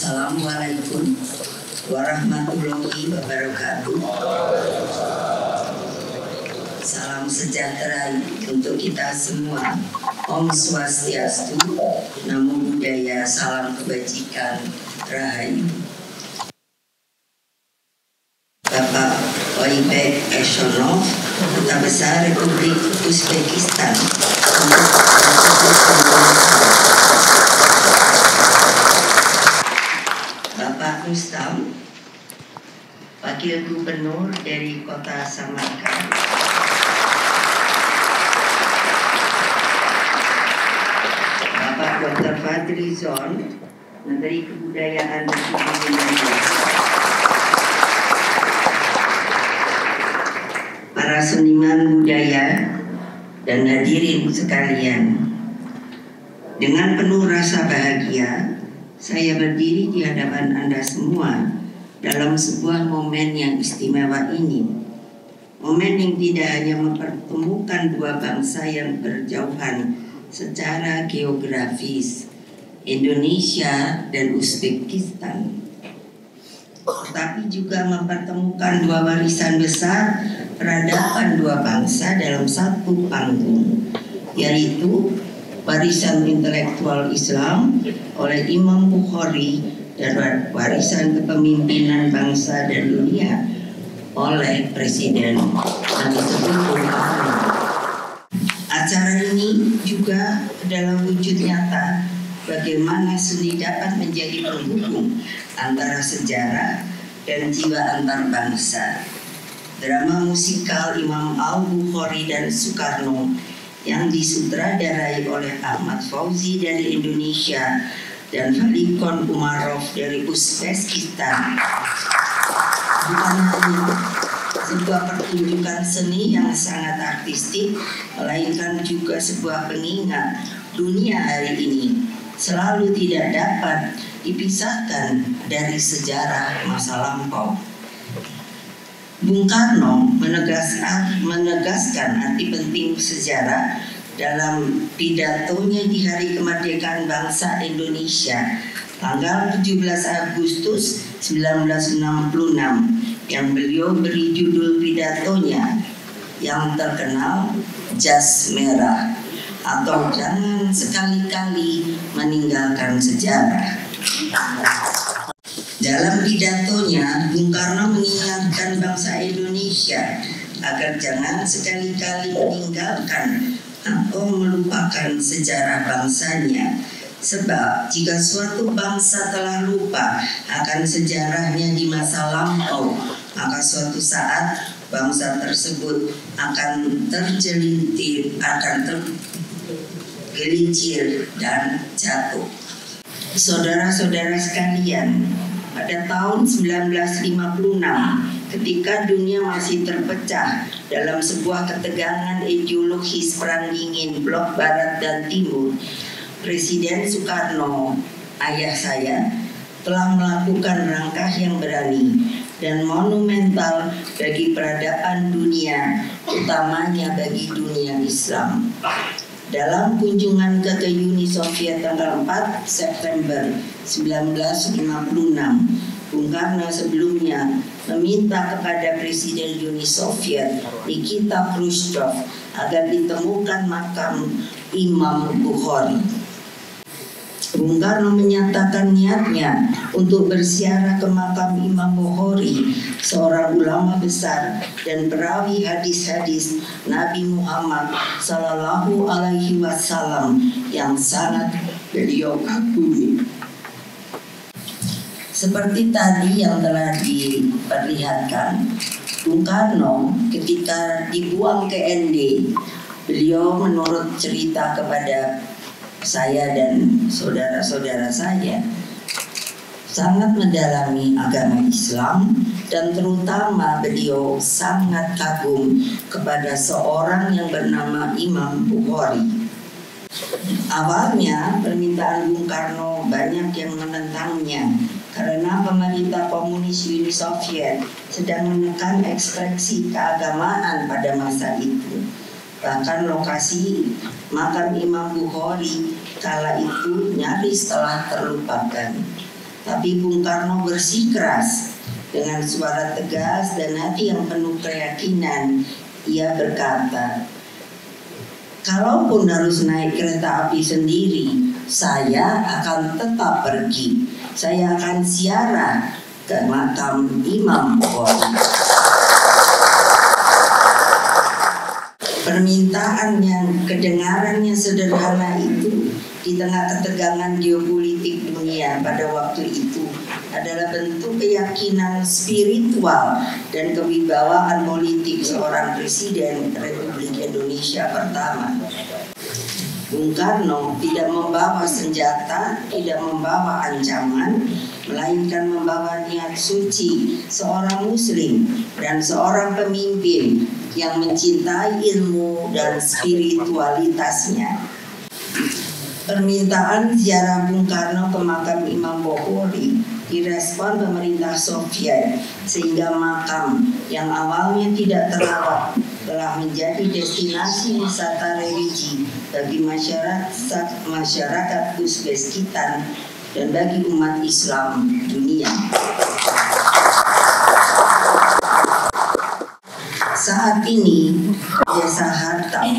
Assalamualaikum warahmatullahi wabarakatuh. Salam sejahtera untuk kita semua. Om Swastiastu, Namo Buddhaya, salam kebajikan, Rahayu. Bapak Oybek Eshonov, Duta Besar Republik Uzbekistan untuk Bapak Rustam, Wakil Gubernur dari Kota Samarkand, Bapak Dr. Fadli Zon, Menteri Kebudayaan Republik Indonesia, para seniman budaya dan hadirin sekalian, dengan penuh rasa bahagia saya berdiri di hadapan Anda semua dalam sebuah momen yang istimewa ini. Momen yang tidak hanya mempertemukan dua bangsa yang berjauhan secara geografis, Indonesia dan Uzbekistan, tetapi juga mempertemukan dua warisan besar peradaban dua bangsa dalam satu panggung, yaitu warisan intelektual Islam oleh Imam Bukhari dan warisan kepemimpinan bangsa dan dunia oleh Presiden Nabi Bung Karno. Acara ini juga adalah wujud nyata bagaimana seni dapat menjadi penghubung antara sejarah dan jiwa antar bangsa. Drama musikal Imam Al-Bukhari dan Soekarno yang disutradarai oleh Ahmad Fauzi dari Indonesia dan Valikon Umarov dari Uzbekistan bukan hanya sebuah pertunjukan seni yang sangat artistik, melainkan juga sebuah pengingat dunia hari ini selalu tidak dapat dipisahkan dari sejarah masa lampau. Bung Karno menegaskan arti penting sejarah dalam pidatonya di Hari Kemerdekaan Bangsa Indonesia tanggal 17 Agustus 1966 yang beliau beri judul pidatonya yang terkenal Jas Merah atau Jangan Sekali-kali Meninggalkan Sejarah. Dalam pidatonya, Bung Karno mengingatkan bangsa Indonesia agar jangan sekali-kali meninggalkan atau melupakan sejarah bangsanya. Sebab jika suatu bangsa telah lupa akan sejarahnya di masa lampau, maka suatu saat bangsa tersebut akan tergelincir dan jatuh. Saudara-saudara sekalian, pada tahun 1956, ketika dunia masih terpecah dalam sebuah ketegangan ideologis perang dingin blok barat dan timur, Presiden Soekarno, ayah saya, telah melakukan langkah yang berani dan monumental bagi peradaban dunia, utamanya bagi dunia Islam. Dalam kunjungan ke Uni Soviet tanggal 4 September 1956, Bung Karno sebelumnya meminta kepada Presiden Uni Soviet Nikita Khrushchev agar ditemukan makam Imam Bukhari. Bung Karno menyatakan niatnya untuk berziarah ke makam Imam Bukhari, seorang ulama besar dan perawi hadis-hadis Nabi Muhammad Sallallahu Alaihi Wasallam yang sangat beliau kagumi. Seperti tadi yang telah diperlihatkan, Bung Karno ketika dibuang ke ND, beliau menurut cerita kepada saya dan saudara-saudara saya sangat mendalami agama Islam dan terutama beliau sangat kagum kepada seorang yang bernama Imam Bukhari. Awalnya permintaan Bung Karno banyak yang menentangnya karena pemerintah komunis Uni Soviet sedang menekan ekspresi keagamaan pada masa itu. Bahkan lokasi makam Imam Bukhari kala itu nyaris telah terlupakan. Tapi Bung Karno bersikeras dengan suara tegas dan hati yang penuh keyakinan. Ia berkata, kalaupun harus naik kereta api sendiri, saya akan tetap pergi. Saya akan ziarah ke makam Imam Bukhari. Permintaan yang kedengarannya sederhana itu di tengah ketegangan geopolitik dunia pada waktu itu adalah bentuk keyakinan spiritual dan kewibawaan politik seorang Presiden Republik Indonesia pertama. Bung Karno tidak membawa senjata, tidak membawa ancaman, melainkan membawa niat suci seorang muslim dan seorang pemimpin yang mencintai ilmu dan spiritualitasnya. Permintaan ziarah Bung Karno ke makam Imam Bukhari direspon pemerintah Soviet sehingga makam yang awalnya tidak terawat telah menjadi destinasi wisata religi bagi masyarakat Uzbekistan dan bagi umat Islam dunia. Saat ini, Desa Hartam,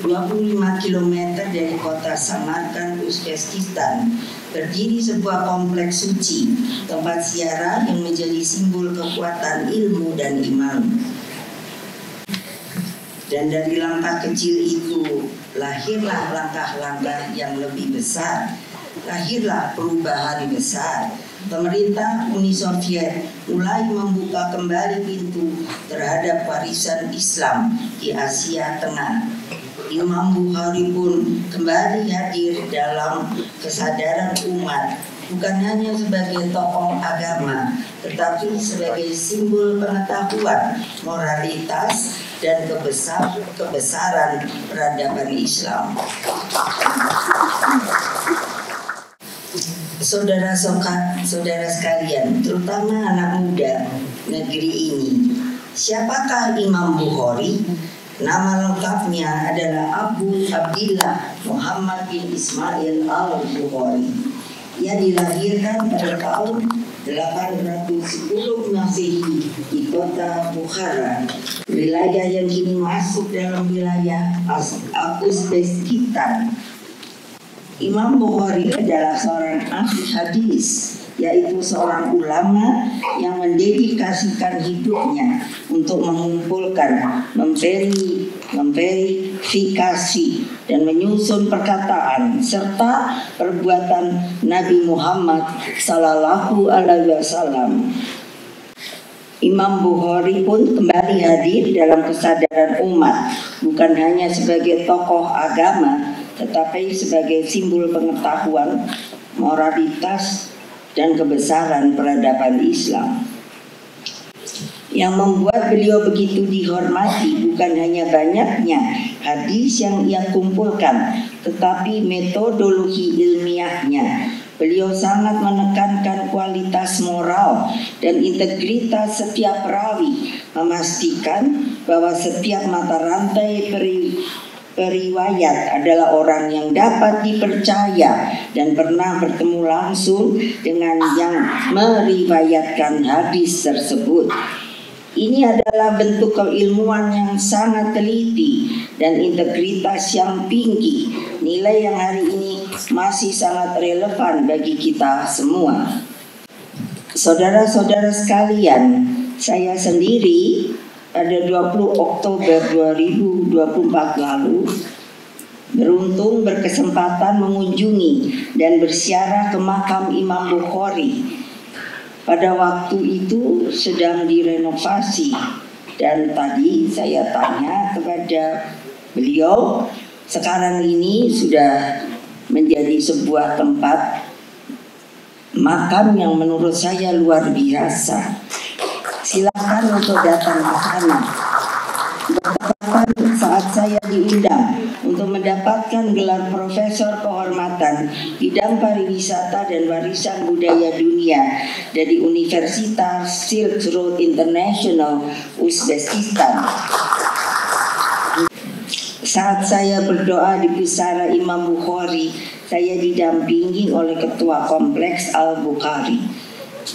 25 km dari kota Samarkand, Uzbekistan, berdiri sebuah kompleks suci, tempat ziarah yang menjadi simbol kekuatan ilmu dan iman. Dan dari langkah kecil itu, lahirlah langkah-langkah yang lebih besar. Lahirlah perubahan besar. Pemerintah Uni Soviet mulai membuka kembali pintu terhadap warisan Islam di Asia Tengah. Imam Bukhari pun kembali hadir dalam kesadaran umat, bukan hanya sebagai tokoh agama, tetapi sebagai simbol pengetahuan, moralitas, dan kebesaran peradaban Islam. Saudara sekalian, terutama anak muda negeri ini, siapakah Imam Bukhari? Nama lengkapnya adalah Abu Abdillah Muhammad bin Ismail al-Bukhari. Ia dilahirkan pada tahun 810 Masehi di kota Bukhara, wilayah yang kini masuk dalam wilayah Uzbekistan. Imam Bukhari adalah seorang ahli hadis, yaitu seorang ulama yang mendedikasikan hidupnya untuk mengumpulkan, memverifikasi dan menyusun perkataan serta perbuatan Nabi Muhammad Sallallahu Alaihi Wasallam. Imam Bukhari pun kembali hadir dalam kesadaran umat, bukan hanya sebagai tokoh agama, tetapi sebagai simbol pengetahuan, moralitas, dan kebesaran peradaban Islam. Yang membuat beliau begitu dihormati bukan hanya banyaknya hadis yang ia kumpulkan, tetapi metodologi ilmiahnya. Beliau sangat menekankan kualitas moral dan integritas setiap perawi, memastikan bahwa setiap mata rantai periwayat adalah orang yang dapat dipercaya dan pernah bertemu langsung dengan yang meriwayatkan hadis tersebut. Ini adalah bentuk keilmuan yang sangat teliti dan integritas yang tinggi, nilai yang hari ini masih sangat relevan bagi kita semua. Saudara-saudara sekalian, saya sendiri pada 20 Oktober 2024 lalu beruntung berkesempatan mengunjungi dan berziarah ke makam Imam Bukhari. Pada waktu itu sedang direnovasi, dan tadi saya tanya kepada beliau, sekarang ini sudah menjadi sebuah tempat makam yang menurut saya luar biasa. Silakan untuk datang ke sana. Bertepatan saat saya diundang untuk mendapatkan gelar Profesor Kehormatan Bidang Pariwisata dan Warisan Budaya Dunia dari Universitas Silk Road International Uzbekistan. Saat saya berdoa di pusara Imam Bukhari saya didampingi oleh Ketua Kompleks Al-Bukhari,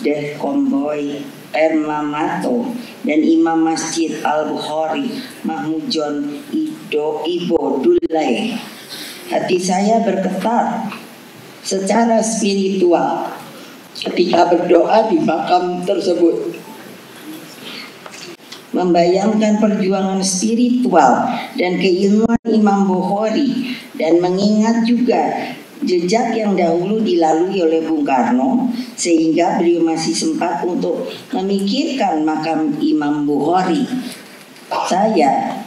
Deh Komboy Ermamato, dan Imam Masjid Al-Bukhari Mahmud John Ibo Dulai. Hati saya bergetar secara spiritual ketika berdoa di makam tersebut, membayangkan perjuangan spiritual dan keilmuan Imam Bukhari, dan mengingat juga jejak yang dahulu dilalui oleh Bung Karno, sehingga beliau masih sempat untuk memikirkan makam Imam Bukhari. Saya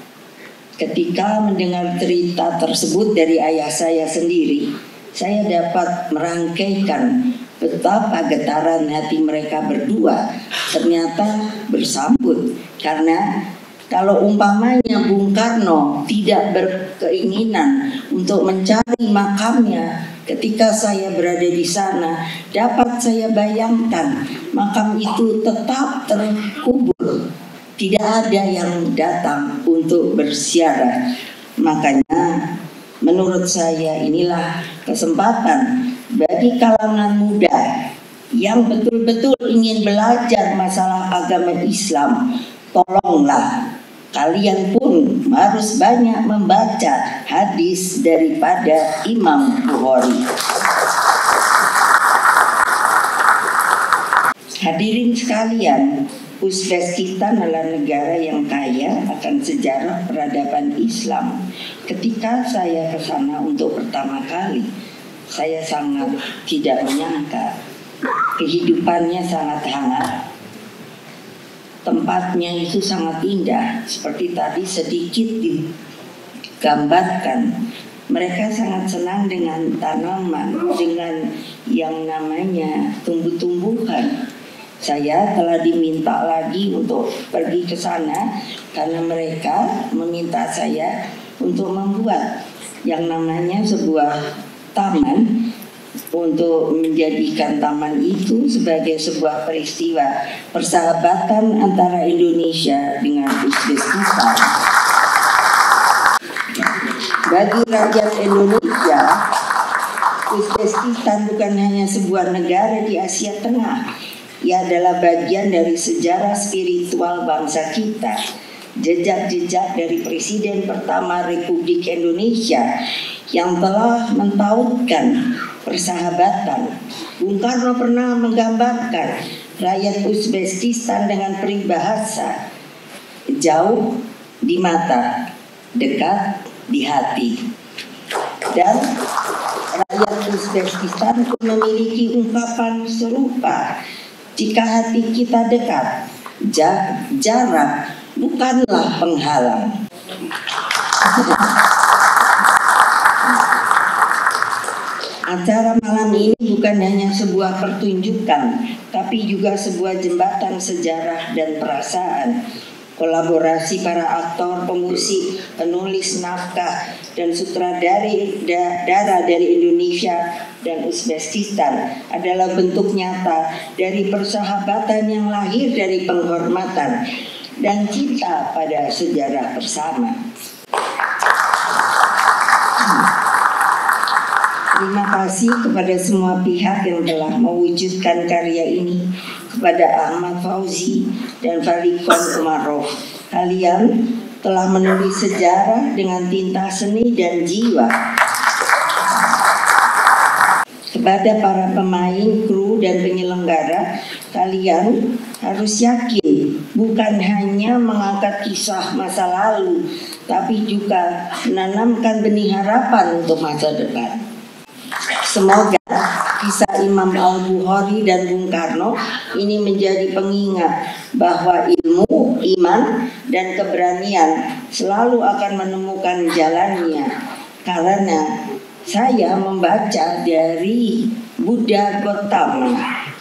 ketika mendengar cerita tersebut dari ayah saya sendiri, saya dapat merangkaikan betapa getaran hati mereka berdua ternyata bersambut. Karena kalau umpamanya Bung Karno tidak berkeinginan untuk mencari makamnya ketika saya berada di sana, dapat saya bayangkan makam itu tetap terkubur, tidak ada yang datang untuk berziarah. Makanya menurut saya inilah kesempatan bagi kalangan muda yang betul-betul ingin belajar masalah agama Islam. Tolonglah kalian pun harus banyak membaca hadis daripada Imam Bukhari. Hadirin sekalian, Uzbekistan adalah negara yang kaya akan sejarah peradaban Islam. Ketika saya ke sana untuk pertama kali, saya sangat tidak menyangka kehidupannya sangat hangat. Tempatnya itu sangat indah, seperti tadi sedikit digambarkan. Mereka sangat senang dengan tanaman, dengan yang namanya tumbuh-tumbuhan. Saya telah diminta lagi untuk pergi ke sana karena mereka meminta saya untuk membuat yang namanya sebuah taman, untuk menjadikan taman itu sebagai sebuah peristiwa persahabatan antara Indonesia dengan Uzbekistan. Bagi rakyat Indonesia, Uzbekistan bukan hanya sebuah negara di Asia Tengah. Ia adalah bagian dari sejarah spiritual bangsa kita. Jejak-jejak dari Presiden pertama Republik Indonesia yang telah mentautkan persahabatan. Bung Karno pernah menggambarkan rakyat Uzbekistan dengan peribahasa, jauh di mata, dekat di hati. Dan rakyat Uzbekistan pun memiliki ungkapan serupa, jika hati kita dekat, jarak bukanlah penghalang. Acara malam ini bukan hanya sebuah pertunjukan, tapi juga sebuah jembatan sejarah dan perasaan. Kolaborasi para aktor, pemusik, penulis naskah, dan sutradara dari Indonesia dan Uzbekistan adalah bentuk nyata dari persahabatan yang lahir dari penghormatan dan cinta pada sejarah bersama. Terima kasih kepada semua pihak yang telah mewujudkan karya ini, kepada Ahmad Fauzi dan Farikon Umarov. Kalian telah menulis sejarah dengan tinta seni dan jiwa. Kepada para pemain, kru, dan penyelenggara, kalian harus yakin bukan hanya mengangkat kisah masa lalu, tapi juga menanamkan benih harapan untuk masa depan. Semoga kisah Imam Al-Bukhari dan Bung Karno ini menjadi pengingat bahwa ilmu, iman, dan keberanian selalu akan menemukan jalannya. Karena saya membaca dari Buddha Gautama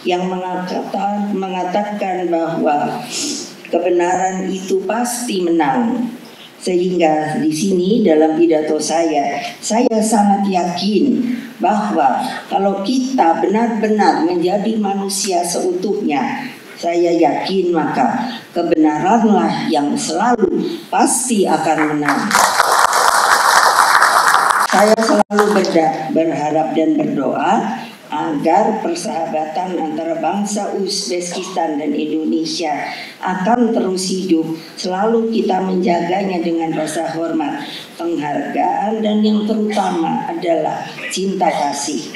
yang mengatakan bahwa kebenaran itu pasti menang. Sehingga di sini dalam pidato saya sangat yakin bahwa kalau kita benar-benar menjadi manusia seutuhnya, saya yakin maka kebenaranlah yang selalu pasti akan menang. Saya selalu berharap dan berdoa agar persahabatan antara bangsa Uzbekistan dan Indonesia akan terus hidup. Selalu kita menjaganya dengan rasa hormat, penghargaan, dan yang terutama adalah cinta kasih.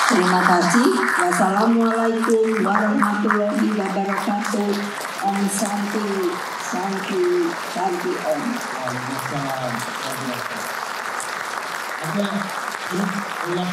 Terima kasih. Wassalamualaikum warahmatullahi wabarakatuh. Om Santi, Santi, Santi Om. Ada ulang